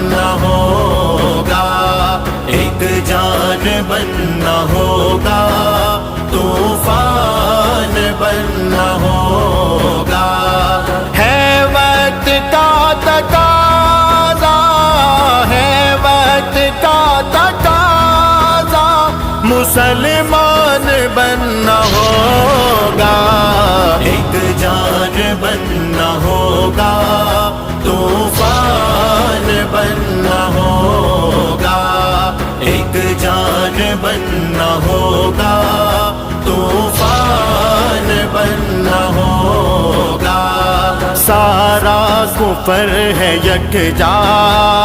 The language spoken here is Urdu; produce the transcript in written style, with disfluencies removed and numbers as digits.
بننا ہوگا، ایک جان بننا ہوگا، طوفان بننا ہوگا۔ ہے وقت کا تقاضا، ہے وقت کا تقاضا، مسلمان بننا ہوگا، ایک جان بننا ہوگا، طوفان بننا ہوگا، ایک جان بننا ہوگا، طوفان بننا ہوگا۔ سارا کفر ہے یکجا